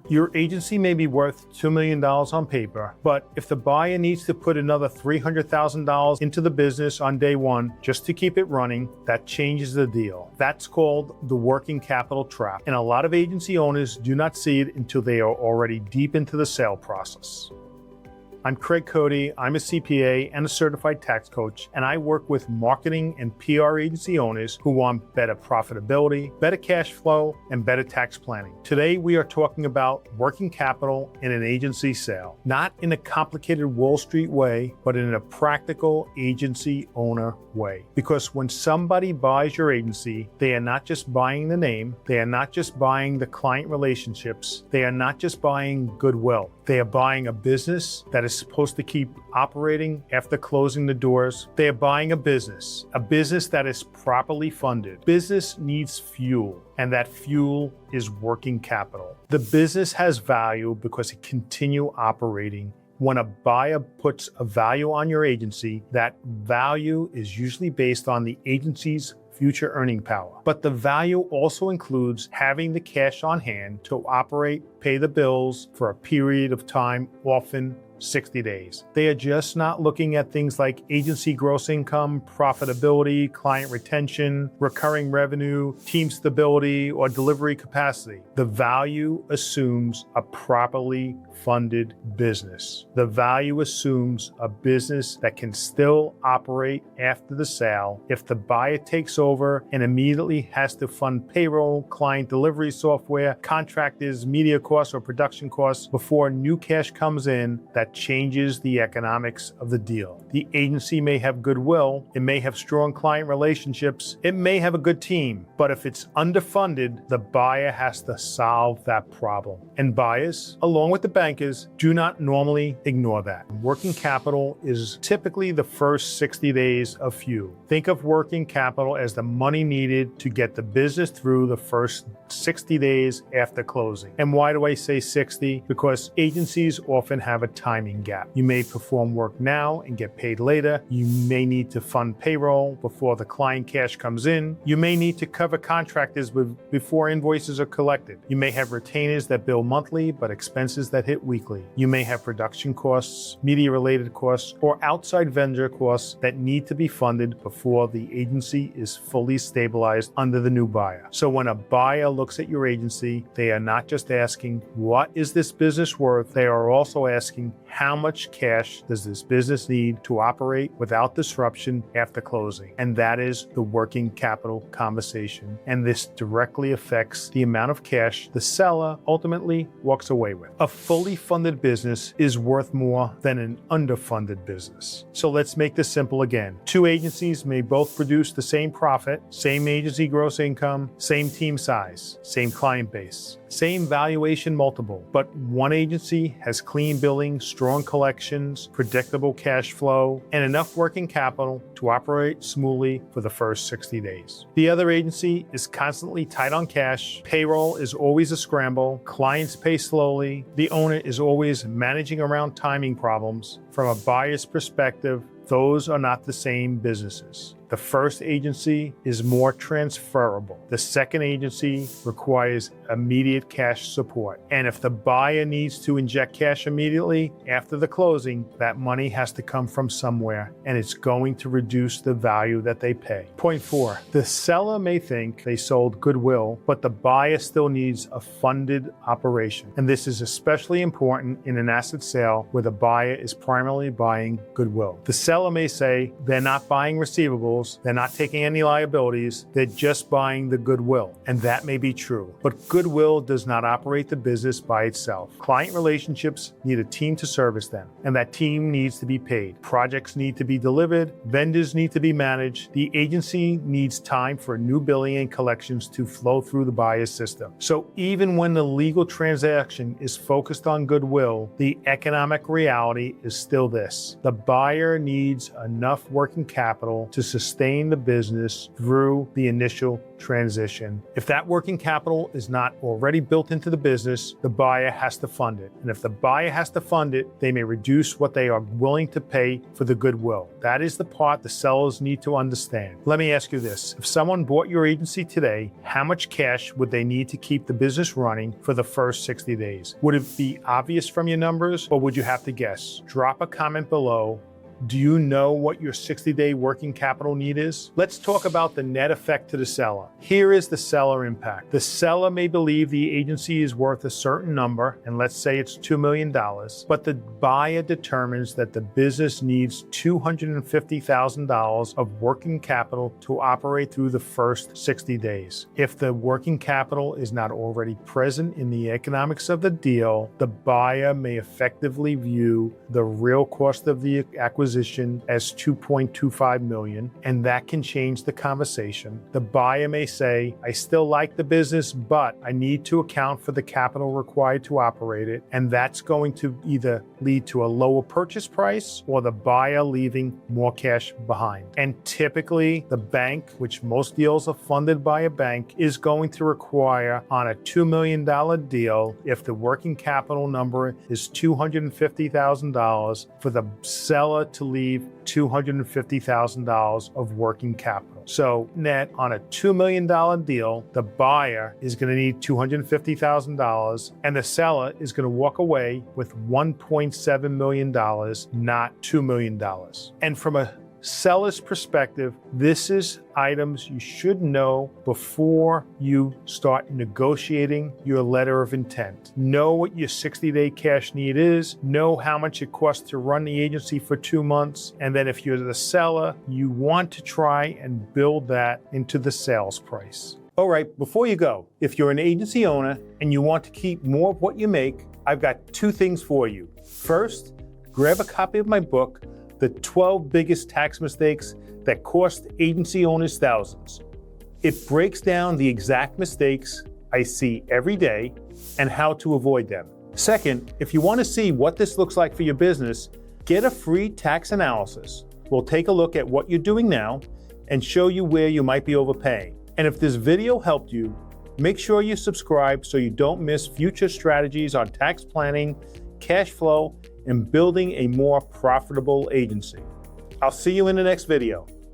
Your agency may be worth $2 million on paper, but if the buyer needs to put another $300,000 into the business on day one just to keep it running, that changes the deal. That's called the working capital trap, and a lot of agency owners do not see it until they are already deep into the sale process. I'm Craig Cody. I'm a CPA and a certified tax coach, and I work with marketing and PR agency owners who want better profitability, better cash flow, and better tax planning. Today, we are talking about working capital in an agency sale, not in a complicated Wall Street way, but in a practical agency owner way. Because when somebody buys your agency, they are not just buying the name, they are not just buying the client relationships, they are not just buying goodwill. They are buying a business that is supposed to keep operating after closing the doors. They are buying a business that is properly funded. Business needs fuel, and that fuel is working capital. The business has value because it continues operating. When a buyer puts a value on your agency, that value is usually based on the agency's future earning power. But the value also includes having the cash on hand to operate, pay the bills for a period of time, often 60 days. They are just not looking at things like agency gross income, profitability, client retention, recurring revenue, team stability, or delivery capacity. The value assumes a properly funded business. The value assumes a business that can still operate after the sale. If the buyer takes over and immediately has to fund payroll, client delivery software, contractors, media costs, or production costs before new cash comes in, that changes the economics of the deal. The agency may have goodwill, it may have strong client relationships, it may have a good team, but if it's underfunded, the buyer has to solve that problem. And buyers, along with the bankers, do not normally ignore that. Working capital is typically the first 60 days of fuel. Think of working capital as the money needed to get the business through the first 60 days after closing. And why do I say 60? Because agencies often have a timing gap. You may perform work now and get paid later. You may need to fund payroll before the client cash comes in. You may need to cover contractors before invoices are collected. You may have retainers that bill monthly, but expenses that hit weekly. You may have production costs, media-related costs, or outside vendor costs that need to be funded before the agency is fully stabilized under the new buyer. So when a buyer looks at your agency, they are not just asking, what is this business worth? They are also asking, how much cash does this business need to operate without disruption after closing? And that is the working capital conversation. And this directly affects the amount of cash the seller ultimately walks away with. A fully funded business is worth more than an underfunded business. So let's make this simple again. Two agencies may both produce the same profit, same agency gross income, same team size, same client base, same valuation multiple, but one agency has clean billing, strong collections, predictable cash flow, and enough working capital to operate smoothly for the first 60 days. The other agency is constantly tight on cash, payroll is always a scramble, clients pay slowly, the owner is always managing around timing problems. From a buyer's perspective, those are not the same businesses. The first agency is more transferable. The second agency requires immediate cash support. And if the buyer needs to inject cash immediately after the closing, that money has to come from somewhere, and it's going to reduce the value that they pay. Point 4, the seller may think they sold goodwill, but the buyer still needs a funded operation. And this is especially important in an asset sale where the buyer is primarily buying goodwill. The seller may say they're not buying receivables, they're not taking any liabilities, they're just buying the goodwill. And that may be true, but goodwill does not operate the business by itself. Client relationships need a team to service them, and that team needs to be paid. Projects need to be delivered, vendors need to be managed, the agency needs time for new billing and collections to flow through the buyer's system. So even when the legal transaction is focused on goodwill, the economic reality is still this. The buyer needs enough working capital to sustain sustain the business through the initial transition. If that working capital is not already built into the business, the buyer has to fund it. And if the buyer has to fund it, they may reduce what they are willing to pay for the goodwill. That is the part the sellers need to understand. Let me ask you this. If someone bought your agency today, how much cash would they need to keep the business running for the first 60 days? Would it be obvious from your numbers, or would you have to guess? Drop a comment below. Do you know what your 60-day working capital need is? Let's talk about the net effect to the seller. Here is the seller impact. The seller may believe the agency is worth a certain number, and let's say it's $2 million, but the buyer determines that the business needs $250,000 of working capital to operate through the first 60 days. If the working capital is not already present in the economics of the deal, the buyer may effectively view the real cost of the acquisition as $2.25 million, and that can change the conversation. The buyer may say, I still like the business, but I need to account for the capital required to operate it, and that's going to either lead to a lower purchase price or the buyer leaving more cash behind. And typically, the bank, which most deals are funded by a bank, is going to require on a $2 million deal, if the working capital number is $250,000, for the seller to leave $250,000 of working capital. So net on a $2 million deal, the buyer is going to need $250,000 and the seller is going to walk away with $1.7 million, not $2 million. And from a seller's perspective, this is items you should know before you start negotiating your letter of intent. Know what your 60-day cash need is, know how much it costs to run the agency for 2 months, and then if you're the seller, you want to try and build that into the sales price. All right, before you go, if you're an agency owner and you want to keep more of what you make, I've got 2 things for you. First, grab a copy of my book, The 12 Biggest Tax Mistakes That Cost Agency Owners Thousands. It breaks down the exact mistakes I see every day and how to avoid them. Second, if you want to see what this looks like for your business, get a free tax analysis. We'll take a look at what you're doing now and show you where you might be overpaying. And if this video helped you, make sure you subscribe so you don't miss future strategies on tax planning, cash flow, and building a more profitable agency. I'll see you in the next video.